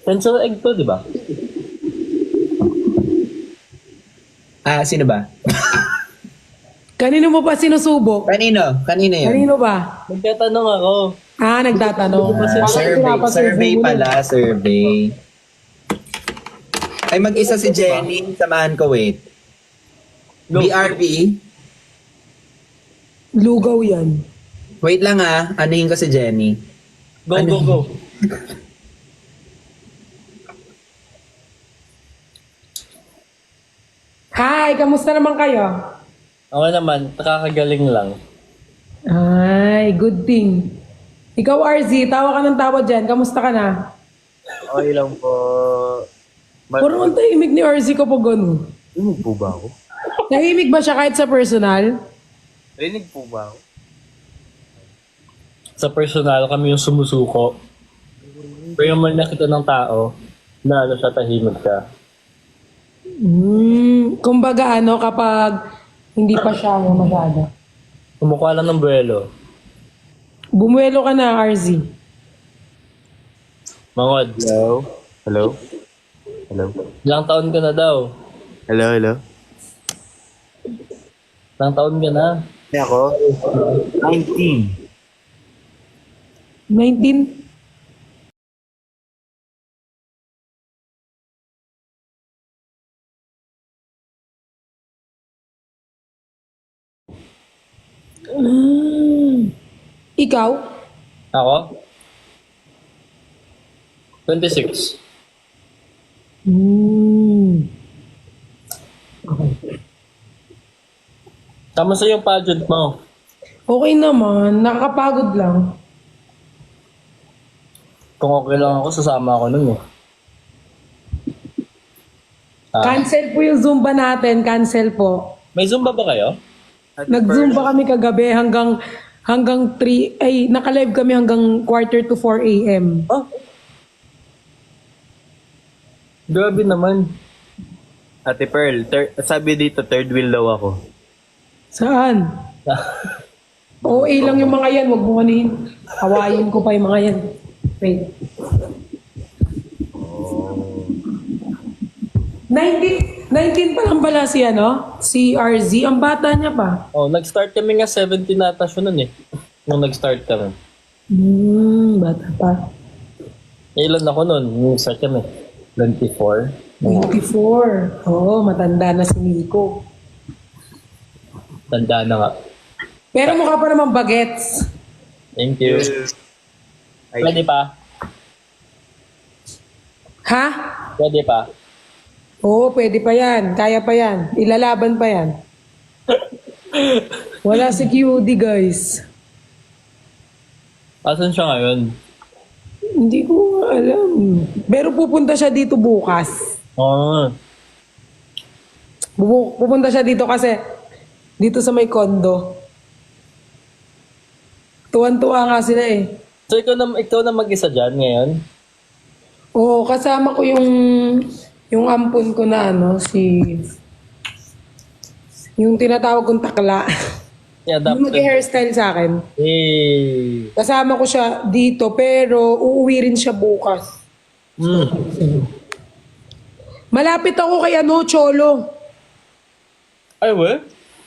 Pencil egg to, di ba? Sino ba? Kanino mo pa sinusubok? Kanino? Kanino yun? Kanino ba? Nagtatanong ako. Nagtatanong. Survey pala, survey. Ay, mag-isa si Jenny. Samahan ko, wait. Go. BRB. Lugaw yan. Wait lang anuhin ko si Jenny. Go, Ano? go, go. Hi, kamusta naman kayo? Ako naman, nakakagaling lang. Ay, good thing. Ikaw, RZ, tawa ka ng tawa dyan. Kamusta ka na? Okay lang po. Puro ang tahimik ni RZ ko po gano'n. Rinig po ba ako? Tahimik ba siya kahit sa personal? Rinig po ba ako? Sa personal, kami yung sumusuko. Pero yung mal nakita ng tao, na ano siya, tahimik ka. Kumbaga kapag hindi pa siya masyado. Kumukha lang ng buwelo. Bumuelo ka na, RZ. Mangod, Hello? Hello? Hello? ilang taon ka na daw? Hello, hello? Ilang taon ka na? Hindi ako? 19. 19? Ikaw? Ako? 26. Kamusta yung pageant mo? Okay naman. Nakakapagod lang. Kung okay lang ako, sasama ako nun eh. Cancel po yung Zumba natin. Cancel po. May Zumba ba kayo? Nag-Zumba kami kagabi hanggang 3, naka-live kami hanggang 3:45 a.m. Oh. Grabe naman. Ate Pearl, sabi dito, third wheel daw ako. Saan? OA lang yung mga yan. Huwag mo kanin. Hawayin ko pa yung mga yan. Wait. 19 pa lang pala si RZ. Ang bata niya pa. Oh, nag-start kami nga 17 nata siya nun eh. Nung nag-start kami. Bata pa. Ilan ako nun? Nung start kami. 24. 24. Oo, matanda na si Nico. Tanda na nga. Pero mukha pa naman bagets. Thank you. Ay, Pwede pa? Ha? Pwede pa? Oo, pwede pa yan. Kaya pa yan. Ilalaban pa yan. Wala si QD, guys. Asan siya ngayon? Hindi ko alam. Pero pupunta siya dito bukas. Oh. Pupunta siya dito kasi dito sa may kondo. Tuwan-tuwa nga sila eh. So ikaw na mag-isa dyan ngayon? Oo, kasama ko yung ampon ko na yung tinatawag kong takla. Yeah, Yung mag-hairstyle sa akin. Hey. Kasama ko siya dito pero uuwi rin siya bukas. Malapit ako kay Cholo. Ay, we?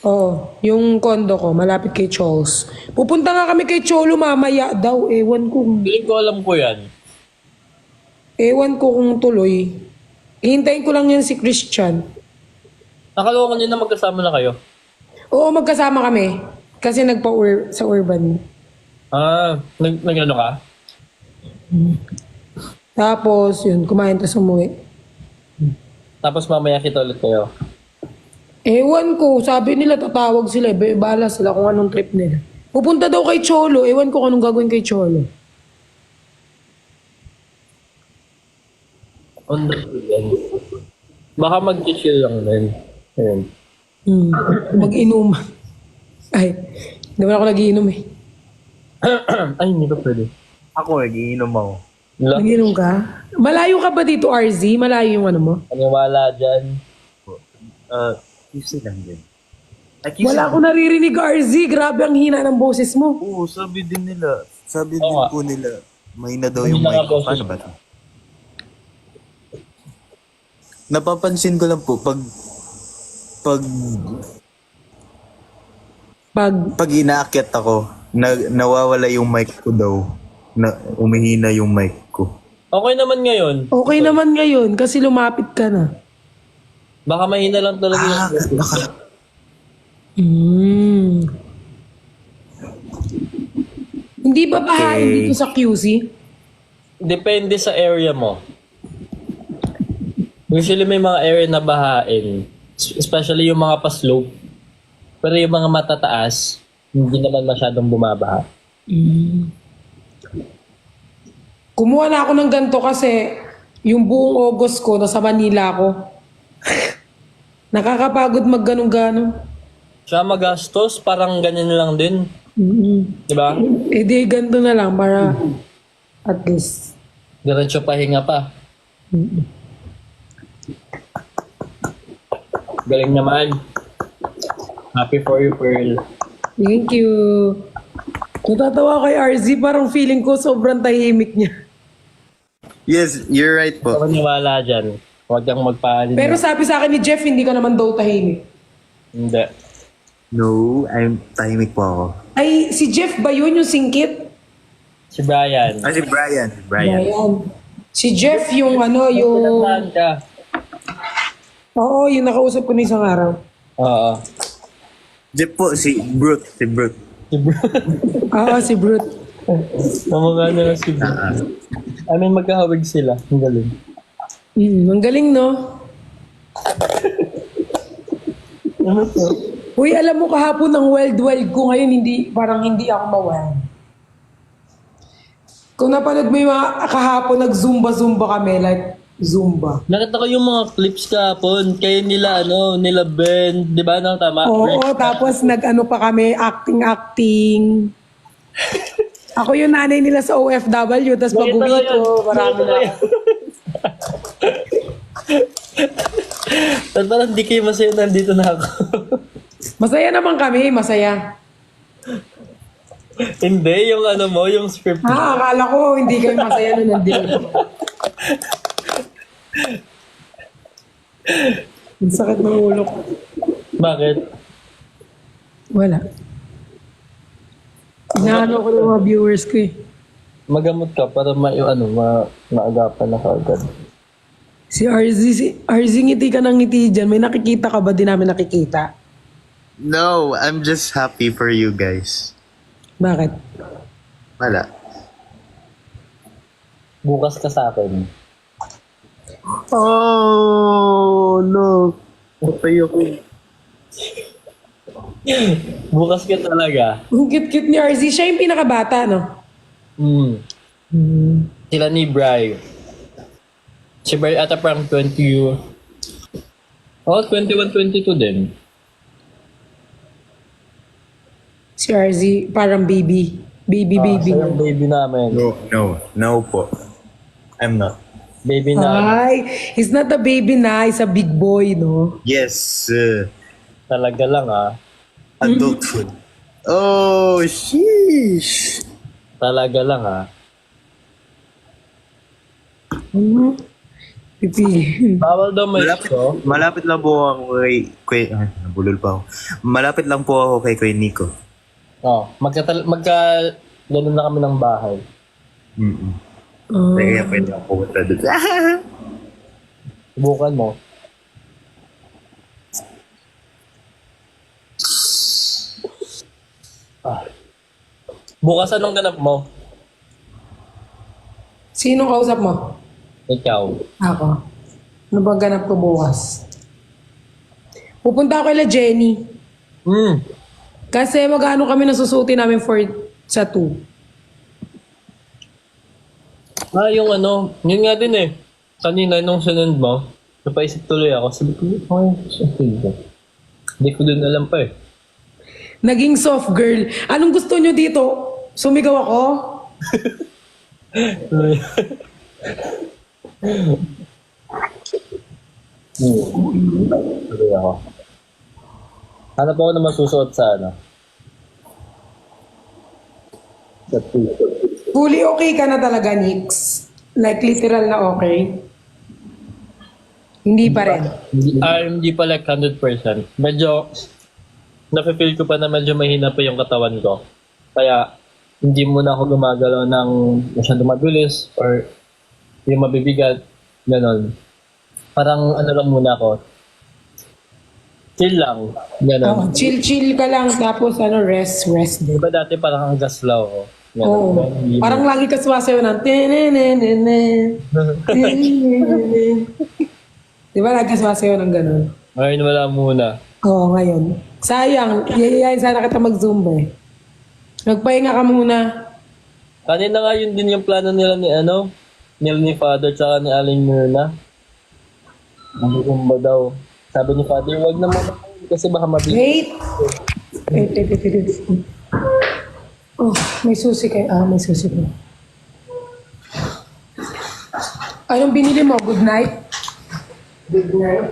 Oo, yung kondo ko, malapit kay Chols. Pupunta nga kami kay Cholo mamaya daw. Ewan ko Alam ko yan. kung tuloy. Hihintayin ko lang yan si Christian. Nakalawa nyo na magkasama na kayo? Oo, magkasama kami. Kasi sa urban. Nag-ano ka? Tapos, yun, kumain tas umuwi. Tapos mamaya kita ulit kayo. Ewan ko, sabi nila tatawag sila. Bala sila kung anong trip nila. Pupunta daw kay Cholo. Ewan ko kung anong gagawin kay Cholo. On the yan. Baka mag-chill lang din. Ayun. Mag-inom. Ay, hindi mo ako nagiinom eh. Ay, hindi pa pwede. ako, nagiinom ako. Nagiinom ka? Malayo ka ba dito, RZ? Malayo yung ano mo? Paniwala dyan. QC lang din. Wala ko naririnig, RZ. Grabe ang hina ng boses mo. Oo, sabi din nila. Sabi Oo din nga. po nila. May na daw May yung mga mic. boses. Paano ba ito? napapansin ko lang po, pag Pag, inaakyat ako, nawawala yung mic ko daw. Umihina yung mic ko. Okay naman ngayon. okay naman ngayon kasi lumapit ka na. Baka mahina lang talaga yung... Hindi ba bahain Okay. dito sa QC? Depende sa area mo. Usually may mga area na bahain. Especially yung mga pa-slope. Pero yung mga matataas, hindi naman masyadong bumabaha. Kumuha na ako ng ganito kasi yung buong August ko, nasa Manila ako. Nakakapagod magganong-ganon. Siya magastos, parang ganyan lang din. Diba? Eh di ganito na lang para at least. Diretso pahinga pa. Galing naman. Happy for you, Pearl. Thank you. Natatawa kay RZ, parang feeling ko sobrang tahimik niya. Yes, you're right po. Ako niwala dyan. Huwag kang magpaalin. Pero sabi sa akin ni Jeff, hindi ka naman daw tahimik. Hindi. No, tahimik po ako. Ay, si Jeff ba yun yung singkit? Si Brian. Si Brian. Ayan. Si Jeff yung yung... Pinagdaan ka. Oo, yung nakausap ko na isang araw. Oo. Jeff po, si Brute. Si Oo, si Brute. Namukha nila si Brute. I mean, magkahawig sila. Ang galing. Ang galing, no? Ano to? Uy, alam mo kahapon ang wild ko ngayon, parang hindi ako ma-wild. Kung napanood mo yung mga kahapon, nag-zumba kami, like zumba. Nakita ko yung mga clips kahapon. Kayo nila, nila Ben. Di ba? Nang tama? Oo, tapos nag-ano pa kami, acting. Ako yung nanay nila sa OFW, tapos Nakita pag-uwi ko yun. ko, marami Nakita ko na. yun. At parang di kayo masaya nandito na ako. Masaya naman kami, masaya. Hindi, yung yung script. Akala ko hindi kayo masaya na nandito. Ang sakit ng ulo ko. Bakit? Wala. Inaano ko ng mga viewers ko eh. Magamot ka para maagapan na kaagad. Si RZ ngiti ka ng ngiti dyan. May nakikita ka ba? Di namin nakikita. No, I'm just happy for you guys. Bakit? Wala. Bukas ka sa akin. Oh, no. Patay ako. Bukas ka talaga. Ang cute-cute ni RZ. Siya yung pinakabata, no? Sila ni Bri. Si Bri ata parang 20. Oh, 21, 22 din. Si RZ, parang baby. Baby. Siya yung baby namin. No po. I'm not. Baby namin. Ay, he's not a baby na. He's a big boy, no? Yes, Talaga lang adulthood. Oh, sheesh. Talaga lang Pipi. Bawal daw may show. Malapit lang po ako kay nabulol pa ako. Malapit lang po ako kay Nico. Oh, gano'n na kami ng bahay. Kaya pwede ako pumunta doon. Subukan mo. Bukas anong ganap mo? Sinong kausap mo? Ikaw. Ako. Ano bang ganap ko bukas? Pupunta ako kay Jenny. Kasi mag-ano kami nasusuti namin sa 2. Yung yun nga din eh. Kanina nung sinend mo, napaisip tuloy ako. Sabi ko, hindi ko din alam pa eh. Naging soft girl. Anong gusto nyo dito? Sumigaw ako? Tuloy ako. Hanap ako na masusuot sa sa Fully okay ka na talaga, Nix? Like literal na okay? Hindi pa rin. Hindi pa like 100%. Medyo, nafe-feel ko pa na medyo mahina pa yung katawan ko. Kaya, hindi muna ako gumagalaw ng masyado mabilis or yung mabibigat. Ganon. Parang ano lang muna ako. Chill lang. Ganon. Chill ka lang, tapos rest din. Diba dati parang ang gaslaw ako. Ganon. Oo. Hindi Parang lagi ka sumasayaw ng tinenenenen. Di ba lagi ka sumasayaw ng ganun? Ngayon wala muna. Oo, ngayon. Sayang, yayayain sana kita mag-zumba eh. Nagpahinga ka muna. Kanina nga yun din yung plano nila ni Father tsaka ni Aling Myrna. Mag-umba daw. Sabi ni Father, wag na muna kasi baka mabili. Wait. Oh, may susi kayo. May susi ko. Anong binili mo? Good night? Good night.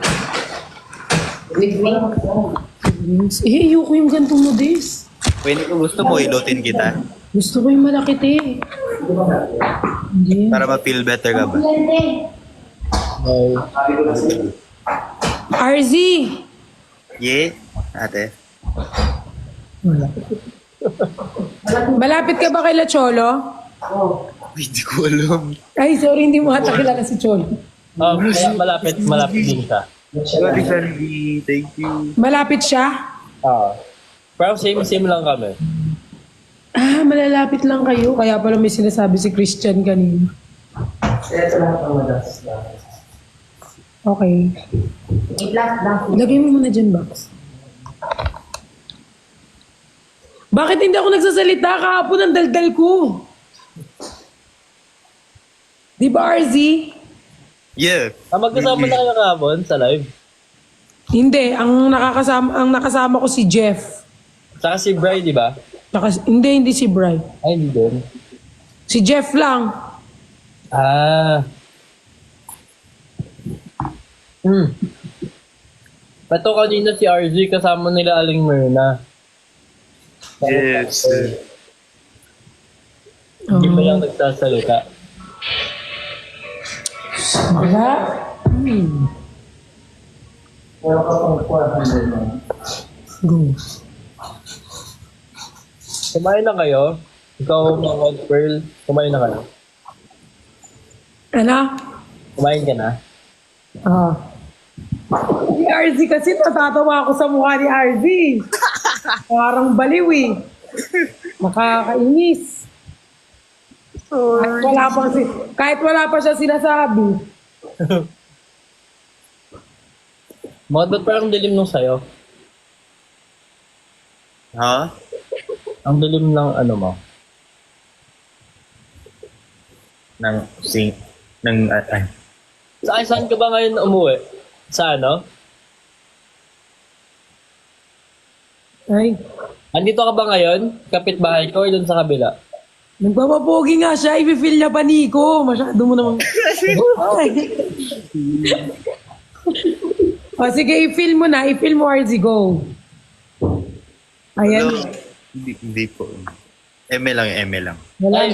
Ayoko yung ganito mo, Des. Pwede kung gusto mo, ilutin kita. Gusto ko yung malaki, te. Hindi. Para ma-feel better ka ba? RZ! Yeah, ate. Malapit ka ba kay La Cholo? Hindi ko alam. Ay, sorry, hindi mo ata kilala si Cholo. Kaya malapit din siya. Sorry, Sandy. Thank you. Malapit siya? Parang same lang kami. Malalapit lang kayo. Kaya pala may sinasabi si Christian kanina. Okay. Lagay mo muna dyan, Box. Bakit hindi ako nagsasalita kahapon ang daldal ko? Di ba, RZ? Yeah. Magkasama na kayo kahapon sa live. Hindi. Ang nakasama ko si Jeff. Saka si Bri, di ba? Hindi si Bri. Ay, hindi din. Si Jeff lang. Ito kanina si RZ kasama nila Aling Myrna. Yes. Hindi pa lang nagsasalita. Wala. Go. Kumain na kayo? Ikaw, mga Pearl, kumain na kayo? Ano? Kumain ka na? Si RZ kasi natatawa ako sa mukha ni RZ. Parang baliw eh. Nakakainis. Kahit wala pa siya sinasabi. Ba't parang dilim nung sayo? Ha? Ang dilim ng ano mo? Saan ka ba ngayon umuwi? Sa ano? Ay, Andito ka ba ngayon? Kapitbahay ko o dun sa kabila? nagpapapogi nga siya. I-feel niya pa, Nico. Masyado mo naman. Sige, i-feel mo na. I-feel mo, RZ, go. Ayan. Hello? Hindi po. Eme lang. Wala. Ay,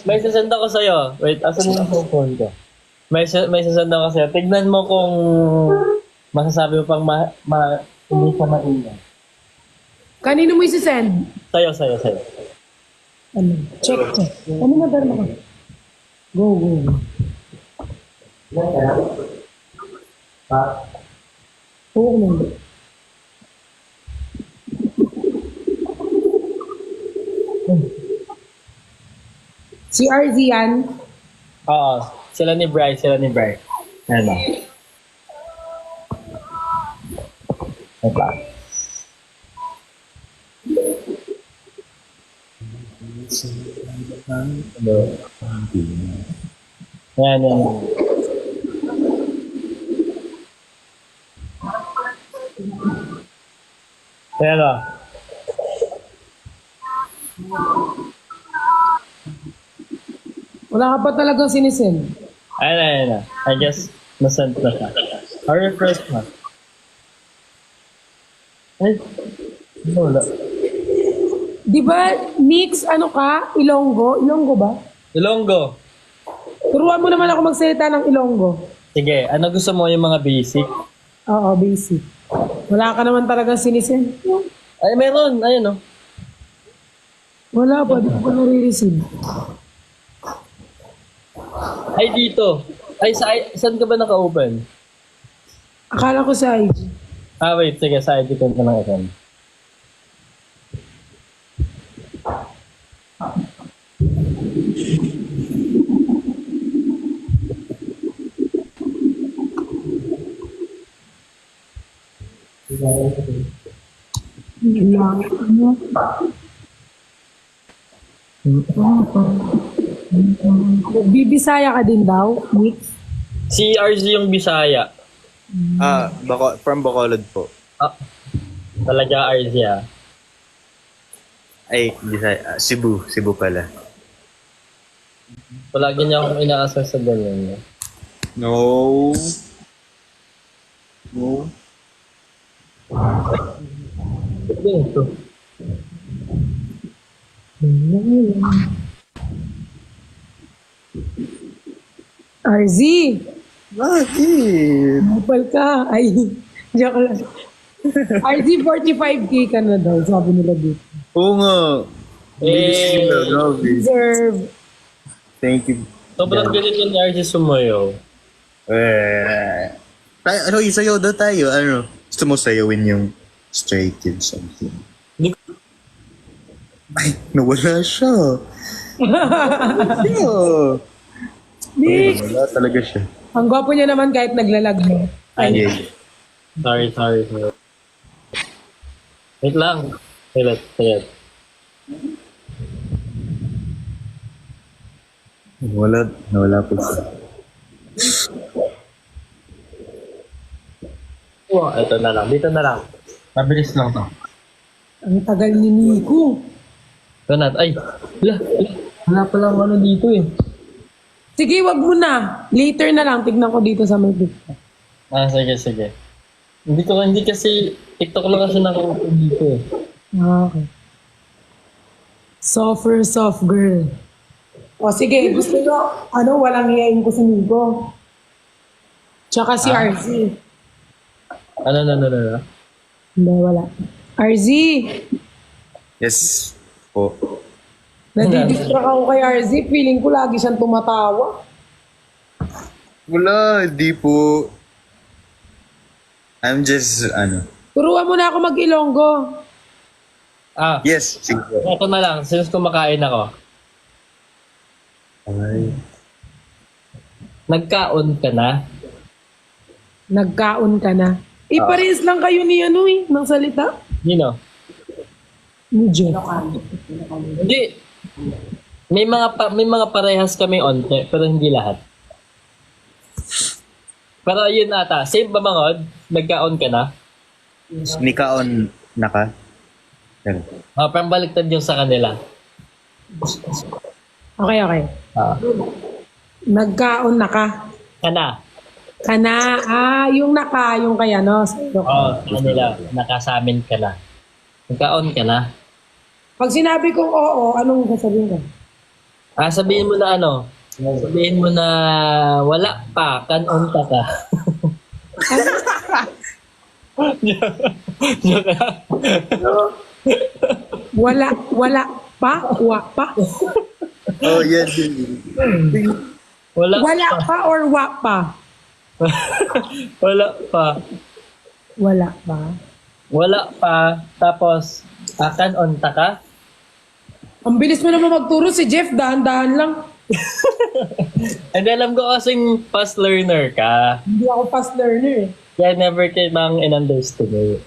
may sasend ako sa'yo. Wait, asan yung phone ko? May sasend ako sa'yo. Tignan mo kung masasabi mo pang hindi ka maingat. Kanino mo isi-send? Sa'yo. Ano? Check. Ano na dala ka? Go. Oo naman. Si RZ yan. Oo. Sila ni Bri. Ano? Ito. Yan. Ayan o. Wala ka pa talagang sinisend. Ayan. I guess, nasend na siya. Refresh na. Ay, wala. Di ba, mix, ano ka? Ilonggo? Ilonggo ba? Ilonggo. Turuan mo naman ako magsalita ng Ilonggo. Sige, ano gusto mo yung mga basic? Oo, basic. Wala ka naman talaga sinisend. Ay, meron. Ayun, oh. Wala pa, di ko pa nare-receive. Ay, dito. Ay, saan ka ba naka-open? Akala ko sa IG. Ah, wait. Sige, sa ID ko na lang. Wala. Ano? Bibisaya ka din daw, Nick? Si RZ yung Bisaya. From Bacolod po. Ah, talaga RZ, ah. Ay, Cebu. Cebu pala. Palagi niya akong inaasar sa ganyan. Eh. No. No. Ito, ito. RZ! Bakit? Mapal ka. Ay, joke lang. RZ 45K ka na daw, sabi nila dito. Oo nga. Eh, Grabe. Deserve. Thank you. sobrang galing yung RZ sumayo. Ano, isayaw daw tayo. Ano? Gusto mo sayawin yung Stray Kids something? Hindi Ay, nawala siya. Nick! Wala talaga siya. Ang gwapo niya naman kahit naglalag mo. Ay, Sorry. Wait lang. Wait. nawala po siya. Oh, ito na lang. Dito na lang. Mabilis lang to. Ang tagal ni Nico. Ito na. Ay, wala pa lang ano dito eh. Sige, wag mo na. Later na lang. Tignan ko dito sa may TikTok. Ah, sige. Hindi kasi, TikTok lang kasi naka-open dito eh. Okay. Soft girl. O sige, gusto nyo, walang hiyain ko si Nico. Tsaka si RZ. Ano. Hindi, wala. RZ! Yes po. Nadidistract ako kay RZ. Feeling ko lagi siyang tumatawa. Wala, di po. I'm just, Turuan mo na ako mag-Ilonggo. Ah, yes, sige po. ito na lang. Since kumakain ako. Ay. Nagkaon ka na? Nagkaon ka na. Parehas lang kayo ni ng salita. Nino? Ni Jeff. Hindi. May mga parehas kami onte, pero hindi lahat. Pero yun ata. Same ba mangod? Nagkaon ka na? Nikaon na ka? Ganun. Parang baliktad yung sa kanila. Okay. Nagkaon na ka. Kana? Yung yung kaya, no? Oo, sa kanila. Nakasamin ka na. Nagkaon ka na? Pag sinabi kong oo, anong sasabihin ko? Sabihin mo na ano? Sabihin mo na wala pa, kanonta ka. Joke lang. Wala pa? Oh, yes. Wala Pa or wa pa? Wala pa. Wala pa. Wala pa. Tapos, kanonta ka? Ang bilis mo naman magturo si Jeff, dahan-dahan lang. And alam ko kasing fast learner ka. Hindi ako fast learner eh. Kaya never kitang in-underestimate.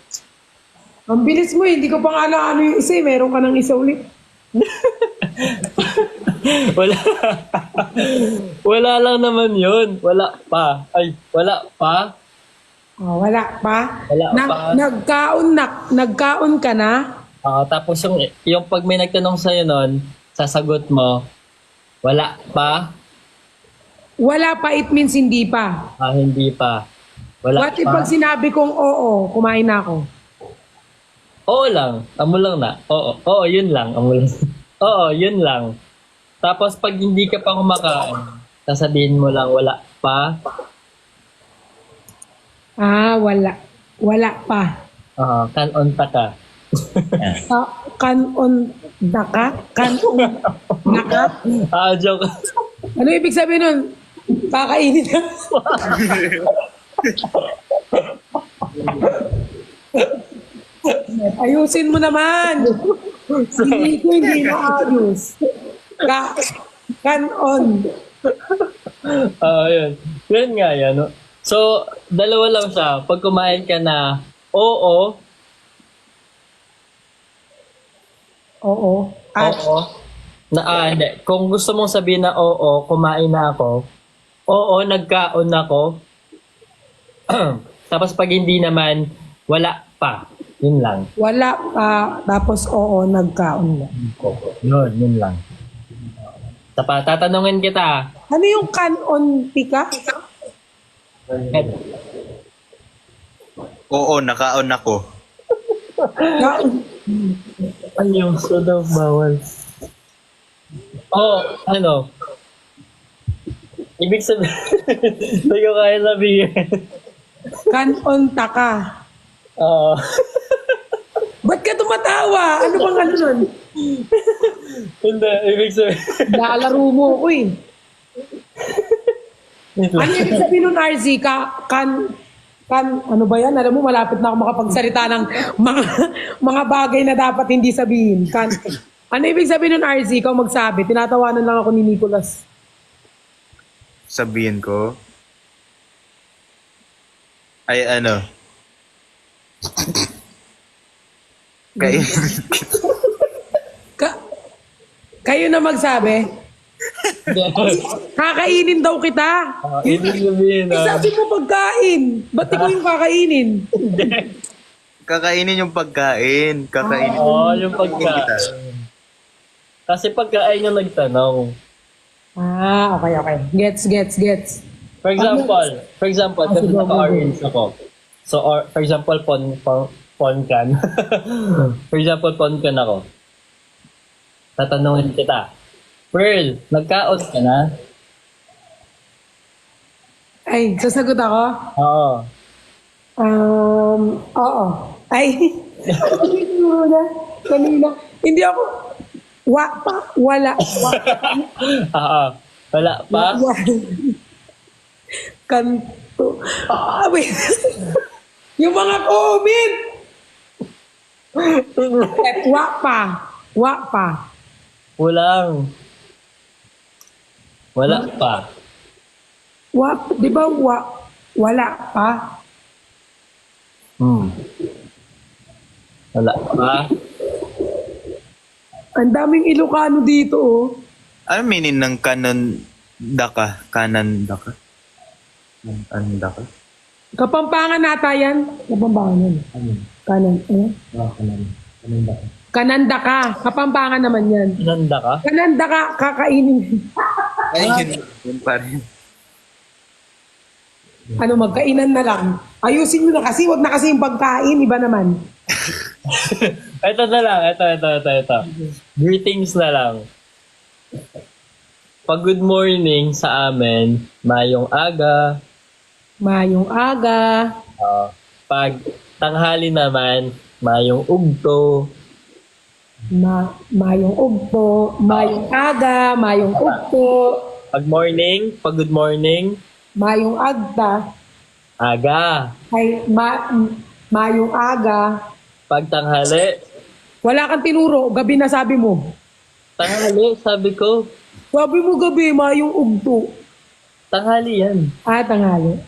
Ang bilis mo, hindi ko pa nga alam ano yung isa eh. Meron ka ng isa ulit. Wala. Wala lang naman yun. Wala pa. Ay, wala pa. Oh, wala pa. Wala pa. Nagkaon ka na. Tapos yung pag may nagtanong sa'yo nun, sasagot mo, wala pa. Wala pa, it means hindi pa. Hindi pa. Wala What if pa. pag sinabi kong oo, kumain na ako? Oo lang. Amo lang na. Oo, yun lang. Amo lang. Oo, yun lang. Tapos pag hindi ka pa kumakain, sasabihin mo lang wala pa. Wala. Wala pa. Kanon taka. Kanon daka? Kanon daka? Joke. Ano ibig sabihin nun? Kakainin na. Ayusin mo naman. Hindi ko hindi maayos. Kanon. Yun. Yun nga yan. No? So, dalawa lang siya. Pag kumain ka na, oo, Oo. At oo, hindi. Kung gusto mong sabihin na oo, kumain na ako, oo, nagkaon ako, tapos pag hindi naman, wala pa. Yun lang. wala pa. Tapos oo, nagkaon na. Yun lang. Tatanungin kita. Ano yung kanon pika? Oo, nakaon ako. Ano yung soda bawal? Ano? Ibig sabihin, hindi ko kaya sabihin. Kanon taka. Oo. Ba't ka tumatawa? Ano bang ano nun? Hindi, ibig sabihin. Lalaro mo ko eh. Ano ibig sabihin nun, RZ? Ano ba yan? Alam mo, malapit na ako makapagsalita ng mga bagay na dapat hindi sabihin. Ano ibig sabihin nun, RZ? Ikaw magsabi. Tinatawanan lang ako ni Nicholas. Sabihin ko. Ay, ano. Kay Kayo na magsabi. Kakainin daw kita. Ibig sabihin Sabi mo pagkain. Ba't ikaw yung kakainin? kakainin yung pagkain. Kakainin. yung pagkain. Kasi pagkain yung nagtanong. Okay. Gets. For example, kasi naka-orange ako. So, for example, ponkan. For example, ponkan ako. Tatanungin kita, Pearl, nagkaon ka na? Ay, sasagot ako? Oo. Oo. Ay, kanina. Hindi ako, wala. Wala pa? Kanto. Wait. Yung mga comment. Wa pa. Wala pa. Di ba wala pa? Wala pa. Ang daming Ilocano dito, oh. Ano meaning ng kanandaka? Kanandaka? Kanandaka? Kapampangan nata yan. Kapampangan yan. Kananda ka. Kapampangan naman yan. Nanda ka? Kananda ka, kakainin. Ay, yun pa rin. Ano, magkainan na lang. Ayusin nyo na kasi, wag na kasi yung pagkain, iba naman. Ito na lang. Ito. Greetings na lang. Pag good morning sa amin, mayong aga. Mayong aga. Pag tanghali naman, mayong ugto. Mayong ugpo. Mayong aga. Mayong ugpo. Pag good morning, Mayong agta. aga. Ay, mayong aga. Pag tanghali, Wala kang tinuro, gabi na sabi mo. tanghali, sabi ko, Sabi mo gabi, mayong ugto. tanghali yan. Tanghali.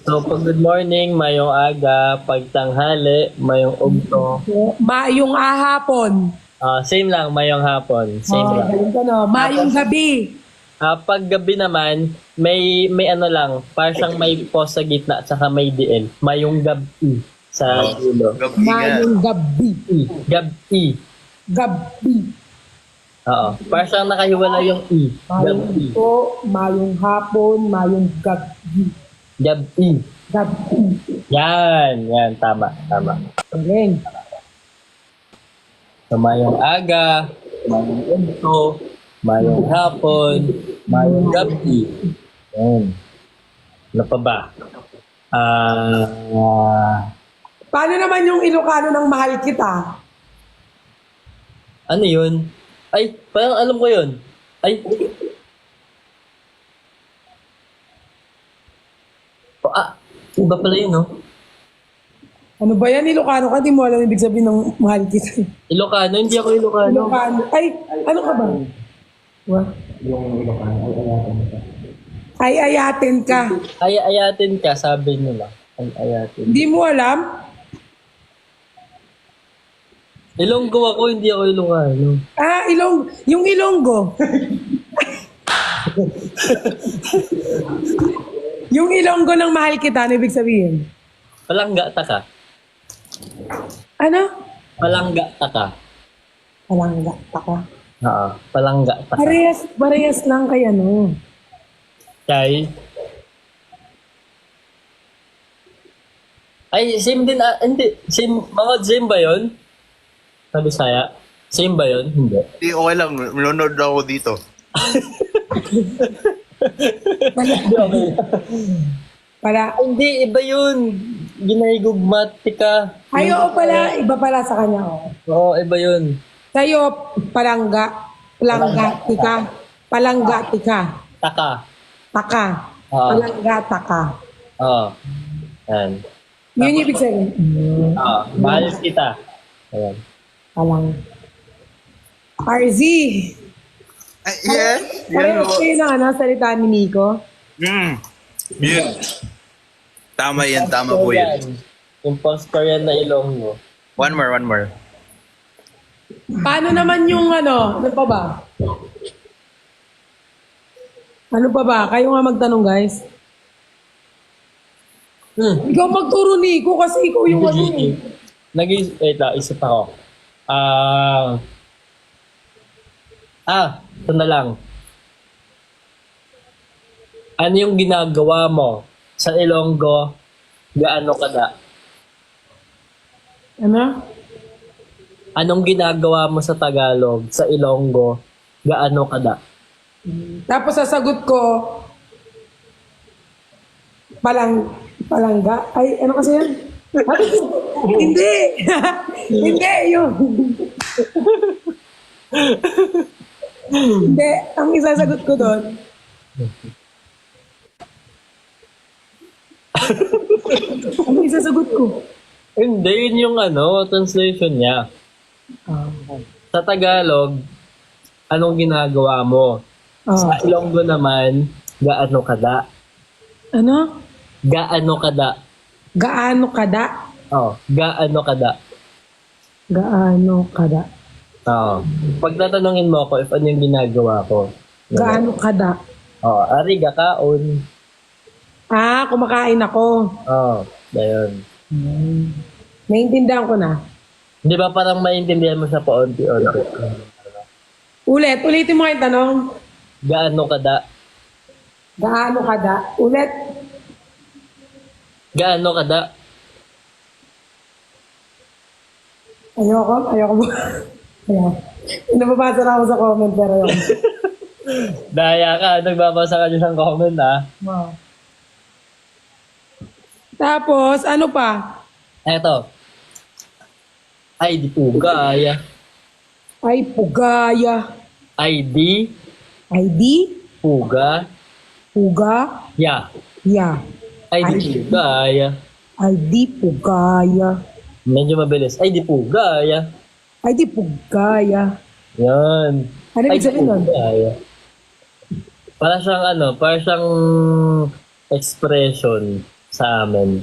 So, pag good morning, mayong aga. Pag tanghali, mayong ugto. Mayong ahapon. Same lang, mayong hapon. Same lang. Galing ka, no? Mayong gabi. Pag gabi naman, may ano lang, parang siyang may pause sa gitna at saka may DL. Mayong gabi sa dulo. Gabi nga. Mayong gabi. Gabi. Gabi. Oo. Parang siyang nakahiwala yung I. Mayong Gabi. ito, mayong hapon, mayong gabi. Gabi. Gabi. Yan. Tama. Galing. So, mayong aga, mayong ugto, mayong hapon, mayong gabi. Yan. Ano pa ba? Paano naman yung Ilocano ng mahal kita? Ano yun? Ay, parang alam ko yun. Ay. Iba pala yun, no? Ano ba yan? Ilocano ka? Di mo alam ibig sabihin ng mahal kita. Ilocano? Hindi ako Ilocano. Ilocano. Ay, ano ka ba? What? Ay, ayatin ka. Ay, ayatin ka, sabi nila. Ay, ayatin. Hindi mo alam? Ilonggo ako, hindi ako Ilocano. Ah, yung Ilonggo. Yung Ilonggo ng mahal kita, ano ibig sabihin? Palangga ka. Ano? Palangga ka. Palangga ka. Oo, palangga ka. Parehas lang kaya no. Kay? Ay, same din, hindi. Same ba yun? Sa Bisaya? Same ba yun? Hindi. Hindi, okay lang. Nanonood ako dito. Hindi, okay. Para, Hindi, iba yun. Ginahigugmatika. ay, oo pala, iba pala sa kanya. Oh. Oo, iba yun. Sa'yo, palanggati ka. Taka. Taka. Ah. Palanggata ka. Oo. Yan. Yun yung ibig sabihin. Oo, mahal kita. Ayan. Palang. RZ. Ay, yes. Parehas kayo ng salita ni Nico. Yun. Tama yan, tama po yan. Impostor yan na Ilonggo. One more. Paano naman yung ano pa ba? Ano pa ba? Kayo nga magtanong, guys. Ikaw magturo, Nico, kasi ikaw yung ano eh. Wait lang, isip ako. Ito na lang. Ano yung ginagawa mo sa Ilonggo? Gaano kada? Ano? Anong ginagawa mo sa Tagalog, sa Ilonggo? Gaano kada? Tapos sasagot ko, palangga? Ay, ano kasi yan? Hindi! Hindi, yun. Hindi, ang isasagot ko doon. Ang isasagot ko. Hindi, yun yung translation niya. Sa Tagalog, anong ginagawa mo? Sa Ilonggo naman, gaano kada? Ano? Gaano kada? Gaano kada? Gaano kada? Gaano kada? Pag tatanungin mo ako if ano yung ginagawa ko. Gaano kada? Ari gakaon. Kumakain ako. Dayon. Naintindihan ko na. Di ba parang maintindihan mo siya paunti-unti? Ulitin mo yung tanong. Gaano kada? Gaano kada? Ulit. Gaano kada? Ayoko mo. Ayan. Nababasa na ako sa comment pero yun. Daya ka, nagbabasa ka dyan ng comment Wow. Tapos, ano pa? Eto. Ay, di pugaya. Ay, pugaya. ID, ID? puga, Puga? ya. Ya. Ay, di pugaya. ID pugaya. Medyo mabilis. Ay, di pugaya. ID pugaya. Yan. Ano ibig sabihin nun? Pugaya. Para siyang expression sa amin.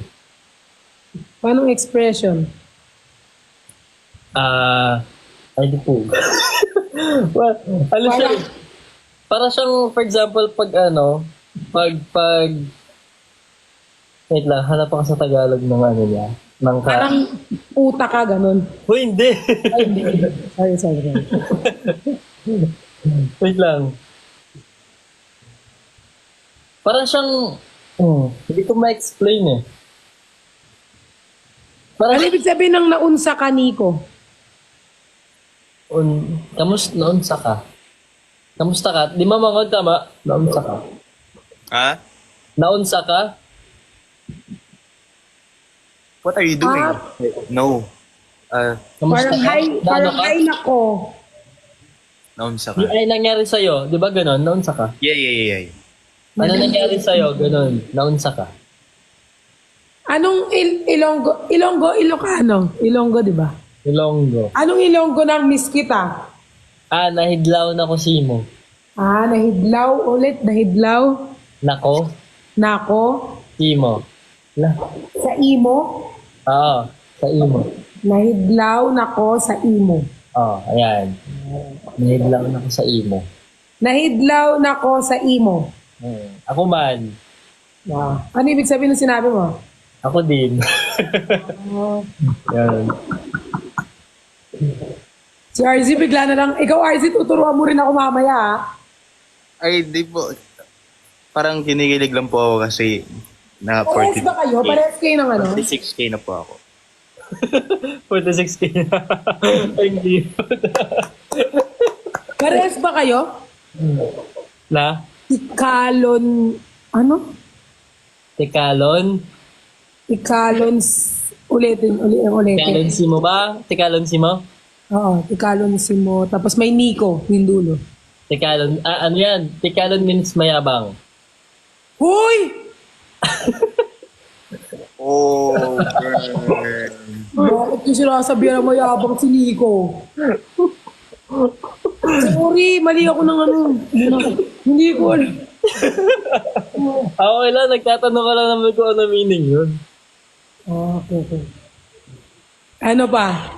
Paano expression? Ay, di puga. Well, siya? Para siyang, for example, wait lang, hanap ako sa Tagalog ng niya. Parang puta ka, ganun. Hindi. Sorry. Wait lang. Para siyang, hindi ko ma-explain eh. Ano ibig sabihin ng naunsa ka, Nico? Naunsa ka? Kamusta ka? Di mamangod tama? Naunsa ka? Ha? Naunsa ka? What are you doing? Ah. No. Kamusta Parang ka? hi, Naano parang ka? hi nako. Naunsa ka? Yung ay nangyari sa'yo, di ba ganon? Naunsa ka? Yeah. Ano nangyari sa'yo? Ganon. Naunsa ka? Anong Ilocano? Ilonggo, di ba? Ilonggo. Anong Ilonggo ng miss kita? Nahidlaw na ko simo. Nahidlaw ulit, nahidlaw. Nako, Nako, simo. La. sa imo. Oo, sa imo. Nahidlaw nako sa imo. Ayan. Nahidlaw na ko sa imo. Nahidlaw nako sa imo. Ako man. Ano ibig sabihin ng sinabi mo? Ako din. Yan. Si RZ bigla na lang, ikaw RZ, tuturuan mo rin ako mamaya ha? Ay, di po. Parang kinikilig lang po ako kasi na Parehas ba kayo? Parehas kayo ng ano? 46K na po ako. 46K na. Ay, hindi. Parehas ba kayo? Na? Ikalon, ano? Tikalon? Ikalon, ulitin. Tikalon si mo ba? Tikalon si mo? Oo, ikalon si mo. Tapos may Nico, yung dulo. Tikalon. Ano yan? Tikalon means mayabang. Hoy! Oh, girl. Bakit yung sinasabihan na mayabang si Nico? Sorry, mali ako ng ano. Hindi ko alam. Okay lang, nagtatanong ka lang naman kung ano meaning yun. Okay. Ano pa?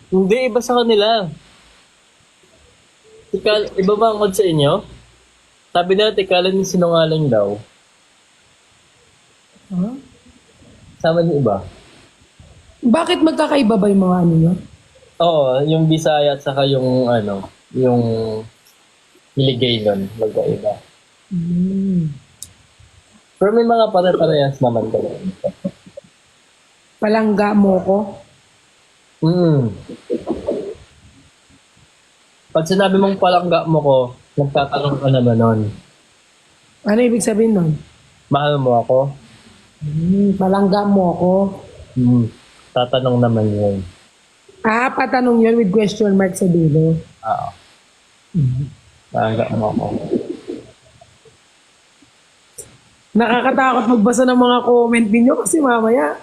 Hindi, iba sa kanila. Iba ba ang kod sa inyo? Sabi na, tikalan yung sinungaling daw. Huh? Sama niyo iba? Bakit magkakaiba ba yung mga ano nyo? Oo, yung Bisaya at saka yung yung Hiligay nun, magkaiba. Pero may mga pare-parehas naman talaga. Palangga mo ko? Pag sinabi mong palangga mo ko, nagtatanong ka naman nun. Ano ibig sabihin nun? Mahal mo ako? Palangga mo ko? Tatanong naman yun. Patanong yun with question mark sa dulo. Oo. Palangga mo ako. Nakakatakot magbasa ng mga comment ninyo kasi mamaya.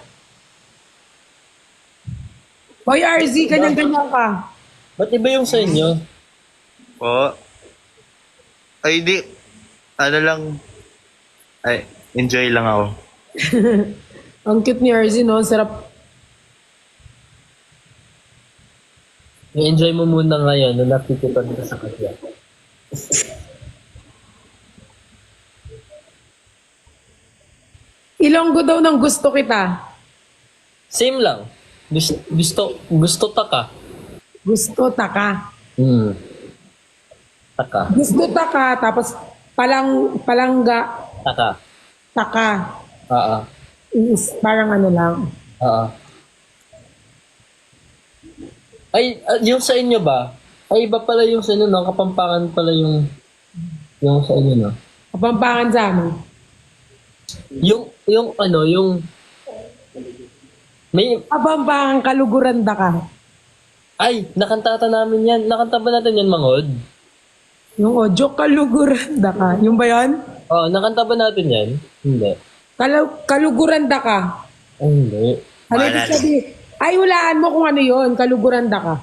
Hoy RZ, kanyang-ganyan ka. Ba't iba yung sa inyo? Po. Ay, di. Ano lang. Ay, enjoy lang ako. Ang cute ni RZ, no? Sarap. I-enjoy mo muna ngayon na nakikipan ka sa kanya. Ilonggo daw ng gusto kita. Same lang. Gusto taka. Gusto taka. Taka. Gusto taka, tapos palangga, Taka. taka. Oo. Is parang ano lang. Oo. Ay, yung sa inyo ba? Ay, iba pala yung sa inyo, no? Kapampangan pala yung sa inyo, no? Kapampangan sa amin. Yung may, Kapampangan kaluguran da ka. ay, nakantata namin yan. Nakanta ba natin yan, Mangod? Yung audio, kaluguran da ka. Yung ba yan? Oo, nakanta ba natin yan? Hindi. Kaluguran da ka. Ay, hindi. Ano ibig sabihin? Ay, hulaan mo kung ano yun. Kaluguran da ka.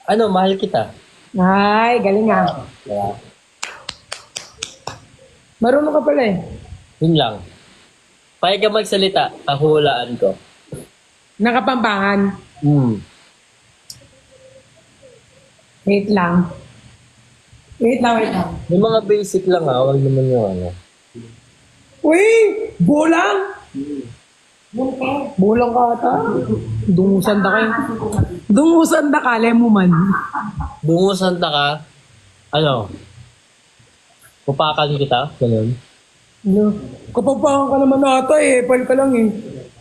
Ano, mahal kita. Ay, galing nga. Kaya, Marunong ka pala eh. yun lang. Paya ka magsalita, kahulaan ko. Nakapampangan. Wait lang. Wait lang. May mga basic lang ha, wag naman yung ano. Uy! Bolang! Bolang ka ata. Dungusan da kayo. Dungusan da ka, lemuman. Dungusan ta ka, ano, pupakan kita, ganun. No. Kapagpangan ka naman ata eh. Pal ka lang eh.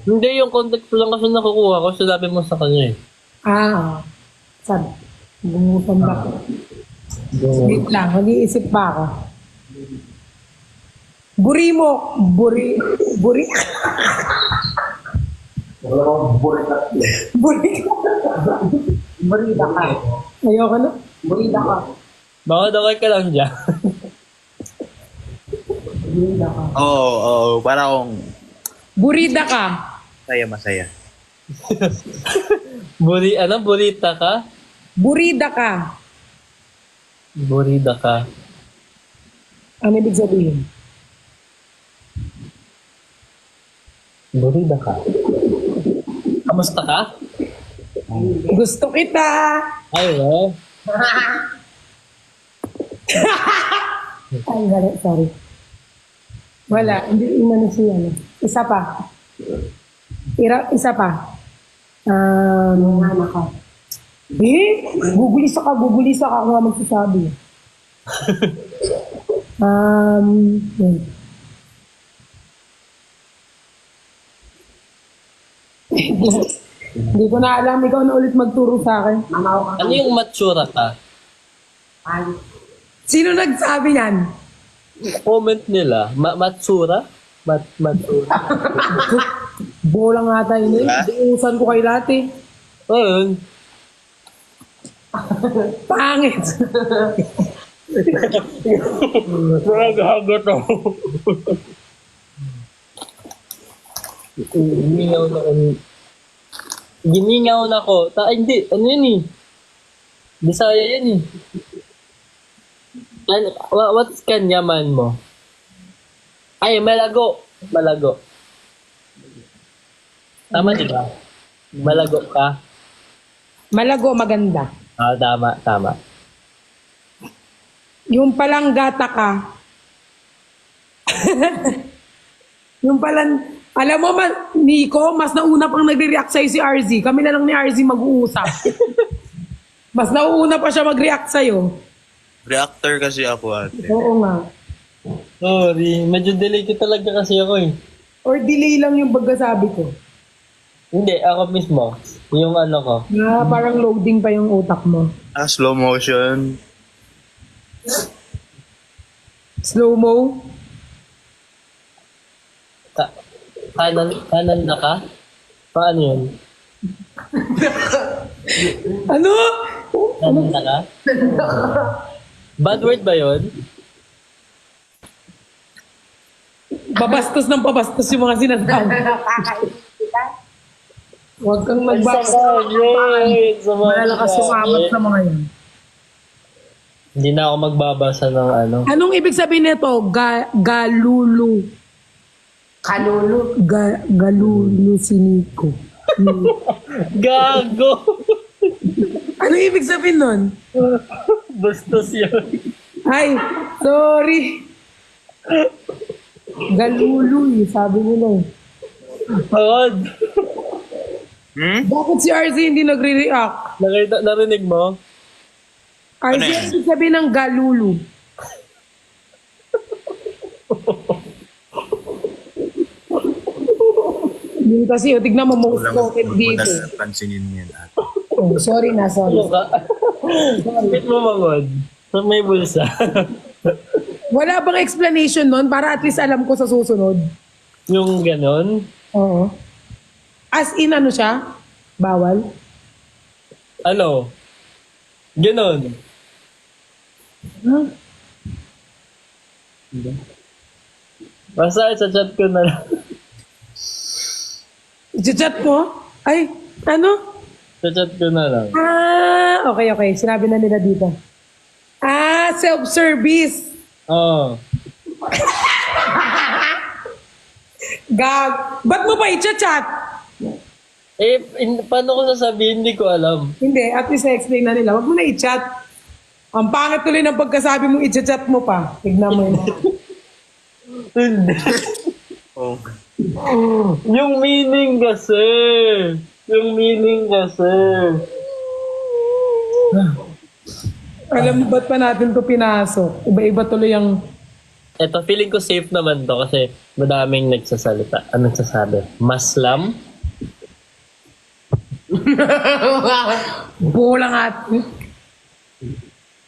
Hindi, yung contact ko lang kasi nakukuha ko, sinabi mo sa kanya eh. Sabi. Dungusan da ka. Wait lang, mag-iisip pa ako. Buri mo. Buri. Burida ka. Ayoko na. Burida ka. Bakit okay ka lang dyan? Oo, para akong Burida ka. masaya. Burita ka? Burida ka. Burida ka. Ano ibig sabihin? Burida ka. Kamusta ka? Gusto kita. Ay, oh. Ay, wala. Sorry. Wala. Hindi inano siya. Isa pa. Isa pa. Anak ka. Gugulisa ka. Ako nga magsasabi. Yun. Hindi ko na alam. Ikaw na ulit magturo sa akin. Ano yung matsura ka? Sino nagsabi yan? Comment nila. Matsura? Matsura. Bola nga tayo niya. Iusan ko kay lahat eh. Ayun. Pangit. Gago to. Giningaw na ko. Hindi. Ano yun eh? Bisaya yan eh. What's kanyaman mo? Ay, malago. Tama diba? Malago ka? Malago, maganda. Ah, tama. Yung palang gata ka. Yung palang, alam mo, Nico, mas nauna pang nagre-react sa'yo si RZ. Kami na lang ni RZ mag-uusap. Mas nauna pa siya mag-react sa'yo. Reactor kasi ako, ate. Oo nga. Sorry. Medyo delayed talaga kasi ako eh. Or delay lang yung pagkasabi ko. Hindi, ako mismo. Yung ano ko. Na parang loading pa yung utak mo. Slow motion. Slow-mo. Kanan na ka? Paano yun? Ano? Kanan na ka? Bad word ba yun? Babastos ng babastos yung mga sinasabi. Huwag kang magbabastos. Malalakas yung amat sa mga yan. Hindi na ako magbabasa ng ano. Anong ibig sabihin nito? Galulu. Kalulu? Galulu si Nico. Gago! Ano ibig sabihin nun? Bastos yun. Ay, sorry. Galulu sabi nila eh. Pagod. Bakit si RZ hindi nagre-react? Narinig mo? RZ, Ano yan? ano ibig sabihin ng galulu? Yun kasi, tignan mo, most quoted dito. Pansinin yan, ate. Oh, sorry na, sorry. Ano ka? Bakit mo mangod? Sa may bulsa. Wala bang explanation nun para at least alam ko sa susunod? Yung ganon? Oo. As in, ano siya? Bawal? Ano? Ganon. Huh? Basta sa chat ko na lang. I-chat mo? Ay, ano? Sa chat ko na lang. Okay. Sinabi na nila dito. Self-service. Oo. Gag. Ba't mo pa i-chat? Paano ko sasabihin? Hindi ko alam. Hindi, at least na-explain na nila. Huwag mo na i-chat. Ang pangit tuloy ng pagkasabi mo, i-chat mo pa. Tignan mo yun. Hindi. Oh. Yung meaning kasi. Alam mo ba't pa natin to pinasok? Iba-iba tuloy ang... Eto, feeling ko safe naman to kasi madaming nagsasalita. Ano nagsasabi? Maslam? Bulang at...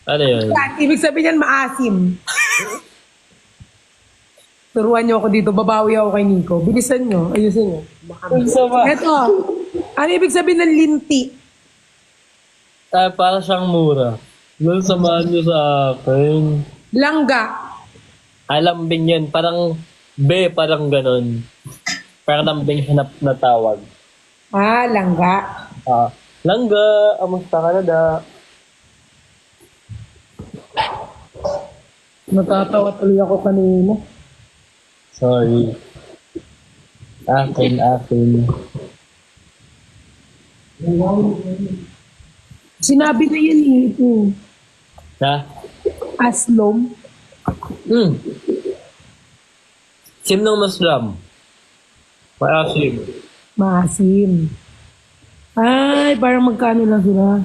Ano yun? Ibig sabihin yan, maasim. Turuan niyo ako dito. Babawi ako kay Nico. Bilisan niyo. Ayusin niyo. Ang sama. Eto. Ano ibig sabihin ng linti? Para siyang mura. Doon samahan niyo sa akin. Langga. Lambing yun. Parang parang ganon. Parang lambing siya na tawag. Langga. Langga, amusta Canada? Natatawa tuloy ako kanina. Sorry. Akin. Sinabi na yan ito. Ha? Aslom. Sim ng Muslim. Maasim. Maasim. Ay, parang magkano lang sila.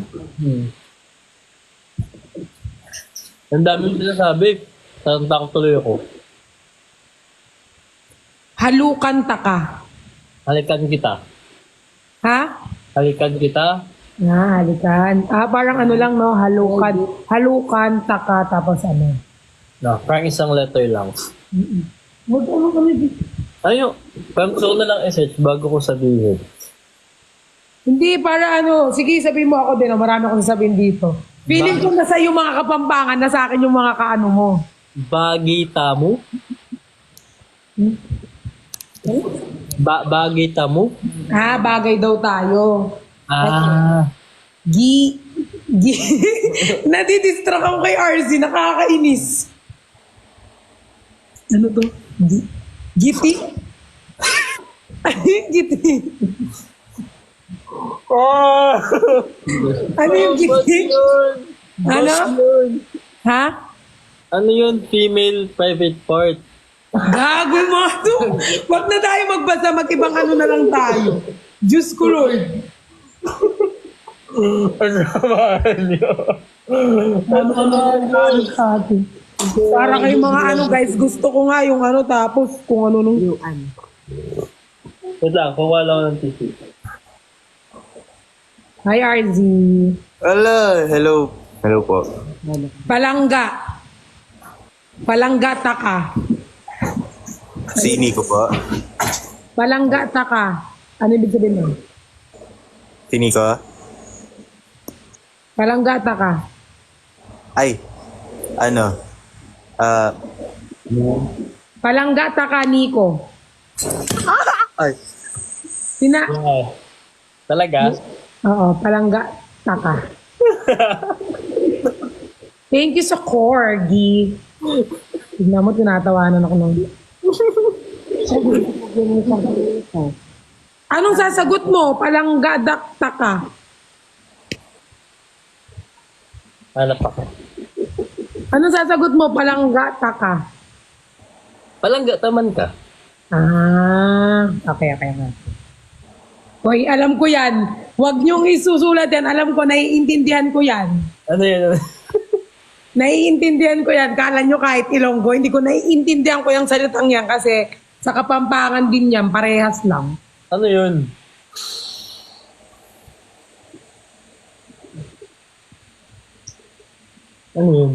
Ang dami yung sinasabi. Takot tuloy ako. Halukan taka. Halikan kita. Ha? Halikan kita. Halikan. Parang ano lang, no? Halukan. Halukan, taka, tapos ano. No, parang isang letter lang. Huwag ano kami dito. Ano? Parang gusto ko na lang i-search bago ko sabihin. Hindi, para ano. Sige, sabihin mo ako din. Marami akong sasabihin dito. Feeling ko nasa yung mga kapampangan, nasa akin yung mga kaano mo. Bagita mo? Bagita mo? Bagay daw tayo. Gi. Nadidistract ako kay RZ. Nakakainis. Ano to? Giti? Giti. Ano yung giti? Ano? Ha? Ano yun? Female private part. Gago mo to. Wag na tayo magbasa. Mag-ibang ano na lang tayo. Diyos ko, Lord. Ang samahan niyo. Ano sa atin? Para kay mga ano guys, gusto ko nga yung ano tapos kung ano nung Wait lang, kuha lang ng tissue. Hi RZ. Hello. Hello po. Palangga. Palangga taka. Sini ko po. Palangga taka. Ano ibig sabihin nun? Sini ko. Palangga taka. Ay. Ano? Palangga taka Nico. Ay. Talaga? Oo, palangga taka. Thank you sa Corgi. Tignan mo, tinatawanan ako nung. Anong sasagot mo? Palangga taka. Hanap ako. Anong sasagot mo? Palangga taka. Palangga taman ka. Okay. Hoy, alam ko yan. Huwag niyong isusulat yan. Alam ko, naiintindihan ko yan. Ano yun? Naiintindihan ko yan. Kala nyo kahit Ilonggo, hindi ko naiintindihan ko yung salitang yan kasi sa Kapampangan din yan, parehas lang. Ano yun? Ano yun?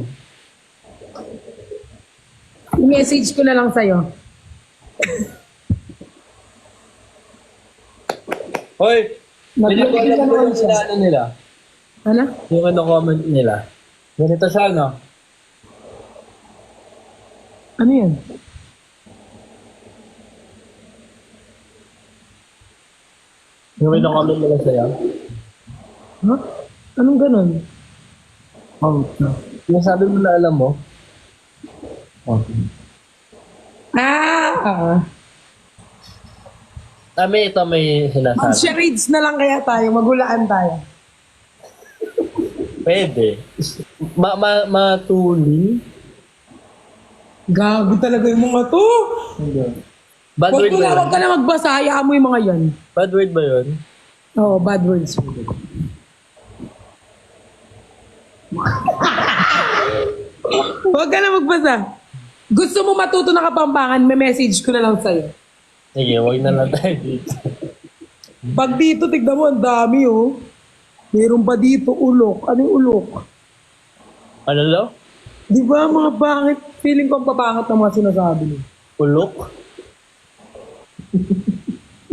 I-message ko na lang sa'yo. Hoy! Hindi ko alam kung ano sila ano nila. Ano? Yung ano comment nila. Ganito siya, no? Ano yan? Yung ano comment nila sa'yo. Huh? Anong ganun? Yung sabi mo na alam mo. May sinasabi. Mag-charades na lang kaya tayo. Magulaan tayo. Pwede. Matuli. Gago talaga yung mga to. Bad word ba yun? Huwag ka na magbasa. Hayaan mo yung mga yan. Bad word ba yun? Oo, bad words. Huwag ka na magbasa. Gusto mo matuto na Kapampangan, may message ko na lang sa'yo. Sige, wag na lang tayo dito. Pag dito, tignan mo, ang dami oh. Meron pa dito, ulok. Ano yung ulok? Ano lo? Di ba mga pangit? Feeling ko ang papangit ng mga sinasabi niyo. Ulok?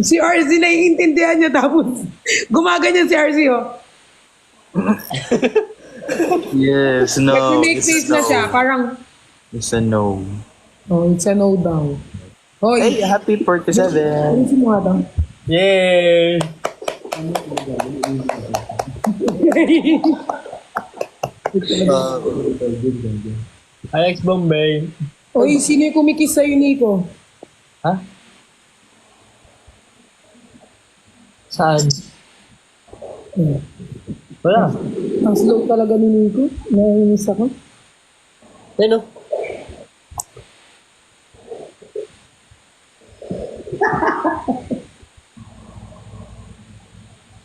Si RZ naiintindihan niya tapos gumaganyan si RZ, oh. Yes, no. Nag-make It's face a na no. siya, parang, It's a no. oh, it's a no daw. Hoy, Hey, happy 47. ayusin mo nga daw. Yay! Alex Bombay. Hoy, sino yung kumikis sa'yo, Nico? Ha? Saan? Wala. Ang slow talaga ni Nico. Naiinis ako. Ano?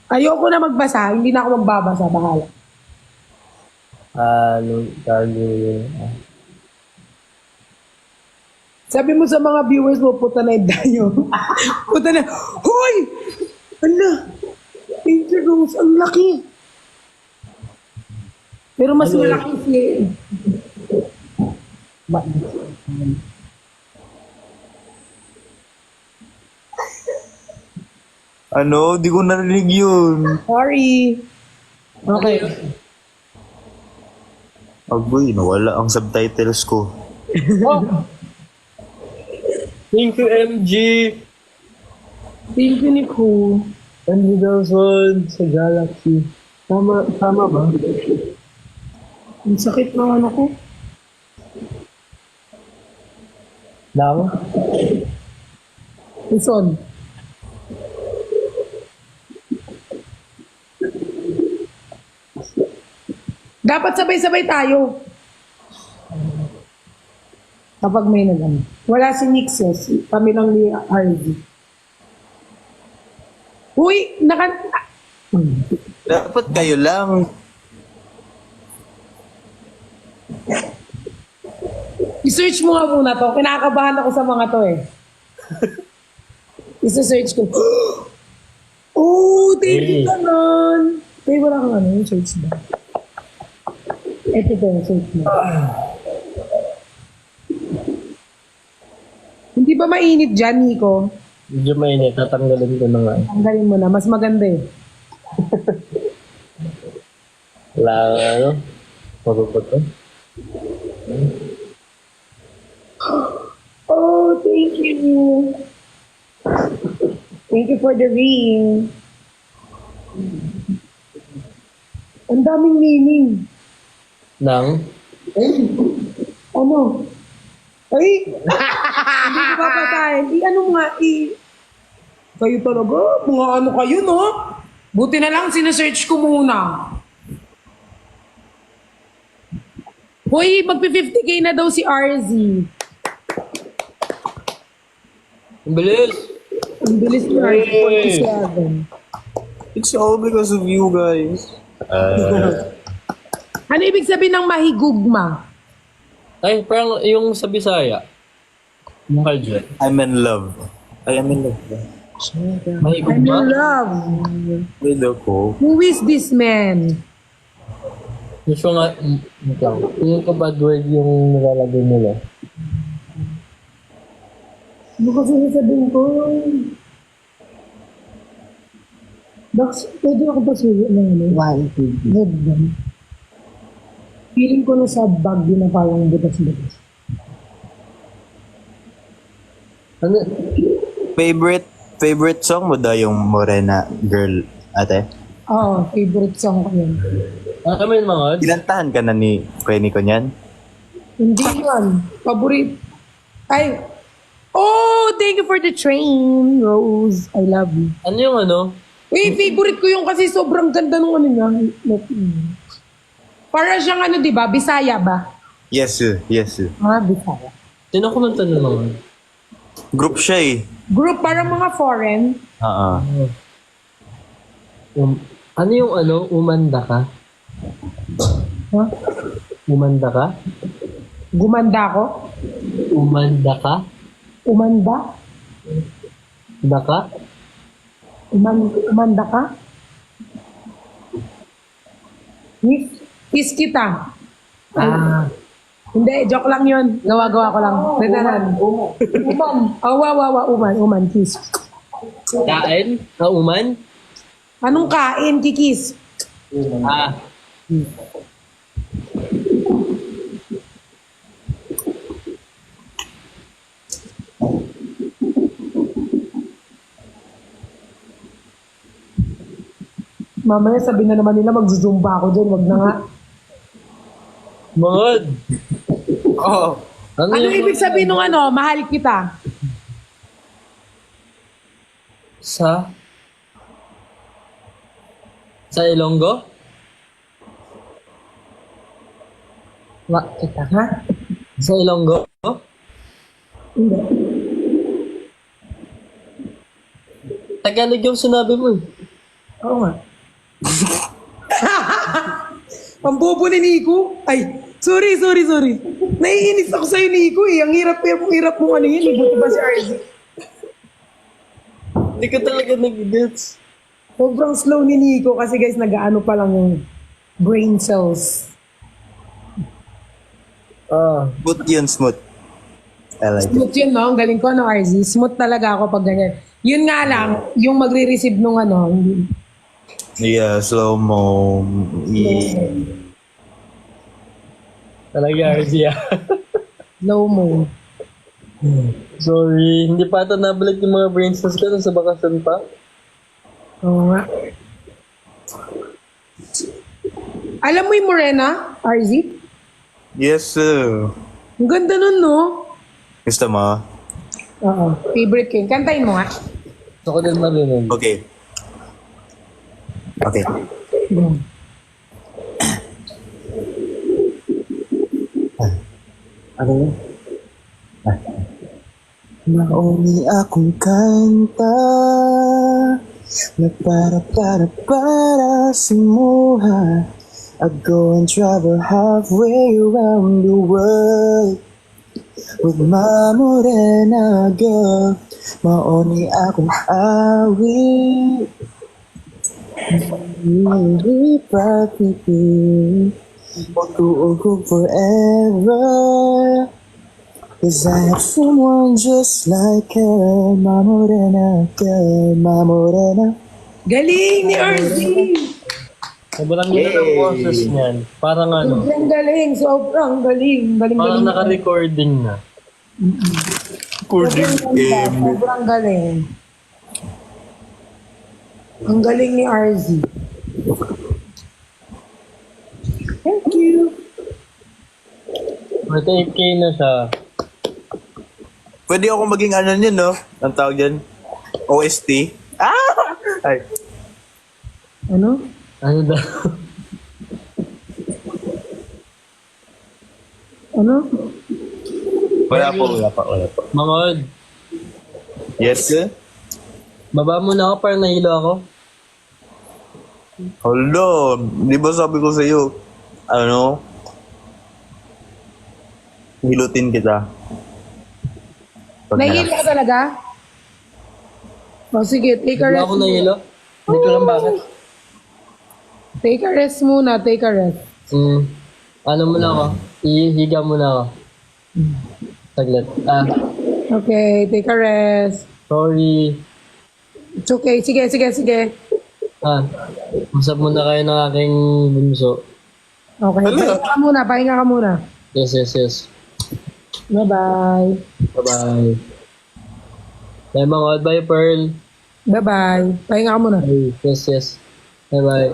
Ayoko na magbasa, hindi na ako magbabasa, bahala. Ano gagawin? Sabi mo sa mga viewers mo, puta na yung dayo. Puta na, hoy! Ala! Angel Rose, ang laki! Pero mas malaki si... Ano? Di ko narinig yun. Sorry. Okay. Agoy, nawala ang subtitles ko. Oh! Thank you, MG! Thank you, Nico. MG Dawson sa Galaxy. Tama ba? Ang sakit ng ano ko. Lang? Listen. Dapat sabay-sabay tayo. Kapag may nagano. Wala si Nixos. Kami lang ni RV. Uy! Dapat kayo lang. I-search mo nga muna to. Kinakabahan ako sa mga to eh. I-search ko. Oh, thank you naman. Tay, wala kang ano, yung search ba? Ito to, yung search mo. Hindi ba mainit dyan, Nico? Medyo mainit. Tatanggalin ko na nga. Tanggalin mo na. Mas maganda eh. Wala ano? Marupot ko. Oh, thank you. Thank you for the ring. Ang daming meaning. Nang? Ano? Ay! Hindi ko papatayin. Ano nga, kayo talaga? Mga ano kayo, no? Buti na lang, sinesearch ko muna. Hoy, magpi-50k na daw si RZ. Ang bilis! Ang bilis ni RZ, 47. It's all because of you guys. Ano ibig sabihin ng mahigugma? Ay, parang yung sa Bisaya. Mahal dyan. I'm in love. I am in love. Mahigog I'm ba? in love. With ako. Who is this man? Gusto nga, ikaw. Tingin ko bad word yung nilalagay nila. Ano kasi sasabihin ko? Pwede ako ba suyo ng ano? Headband. Feeling ko na sa bag yun na parang butas-butas. Ano? Favorite song mo daw yung Morena Girl, ate? Oo, favorite song ko yun. Ano kami yung mga? Kinantahan ka na ni Kuya Nico niyan? Hindi yun. Favorite. Ay! Oh, thank you for the train, Rose. I love you. Ano yung ano? Uy, favorite ko yung kasi sobrang ganda nung ano niya. Para siyang ano, di ba? Bisaya ba? Yes, sir. Yes, sir. Bisaya. Sino kumanta ng mga? Group siya eh. Group para mga foreign. Ano yung ano? Umanda ka? Ha? Umanda ka? Gumanda ko? Umanda ka? Umanda? Daka? Umanda ka? Kiss kita. Ah. Hindi, joke lang yun. Gawa-gawa ko lang. Nananan. Uman. Oh, uman, kiss. Kain? Kauman? Anong kain, kikis? Ah. Mamaya sabi na naman nila magzuzumba ako dyan. Wag na nga. Mangod! Oo. Ano, Ano yung ibig sabihin nung ano? Mahal kita. Sa? Sa Ilonggo? Kita. Ha? Sa Ilonggo? Hindi. Tagalog yung sinabi mo. Oo nga. Ang bobo ni Nico. Ay, sorry. Naiinis ako sa'yo, Nico eh. Ang hirap mong ano yun. Ibuti ba si RZ? Hindi ko talaga nag-gets. Sobrang slow ni Nico kasi guys, nag-ano pa lang yung brain cells. Ah. Smooth yun, smooth. I like it. Smooth yun, no? Ang galing ko, no, RZ? Smooth talaga ako pag ganyan. Yun nga lang, yung magre-receive nung ano, Yeah, slow-mo. Talaga, RZ ah. low mo. Sorry, hindi pa ata nabalik yung mga brain cells ko sa bakasyon pa. Oo nga. Alam mo yung Morena, RZ? Yes, sir. Ang ganda nun, no? Gusto mo? Oo. Favorite ko yun. Kantayin mo nga. Gusto ko din marinig. Okay. Okay. Ano yun? Nauni akong kanta na para semuha. I go and travel halfway around the world with my morena girl. Mauni akong awit. Hindi papipi. Magtuugog forever. Cause I have someone just like her. My morena girl, my morena. Galing ni RZ! Sobrang ganda ng boses niyan. Parang ano, Sobrang galing. Sobrang galing. parang Galing. naka-recording na. Sobrang ganda. Sobrang galing. Ang galing ni RZ. Thank you. May 8K na siya. Pwede ako maging ano yun, no? Ang tawag dyan? OST? Ah! Ay. Ano? Ano daw? Ano? Wala pa. Mangod, Yes, sir? baba muna ako para nahilo ako. Hello, di ba sabi ko sa'yo, ano? Hilutin kita. Pag Nahihilo ka talaga? O sige, take a Hindi rest. ako nahilo. Hindi ko lang bakit. Take a rest muna, take a rest. Ano muna ako? Ihiga muna ako. Saglit. Okay, take a rest. Sorry. It's okay. Sige. Usap muna kayo ng aking bunso. Okay, pahinga ka muna. Yes. Bye-bye. Bye-bye. Bye mga bye Pearl. Bye-bye. Pahinga ka muna. Yes. Bye-bye.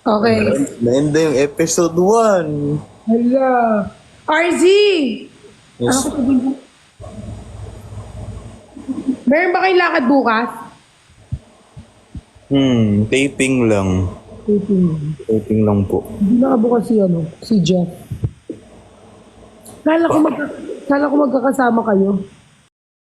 Okay. Na-end na yung episode 1. Hala. RZ! Yes. Ano ko sabihin? Meron ba kayong lakad bukas? Taping lang. Taping lang po. Hindi nakabukas si Jeff. Kala ko magkakasama kayo.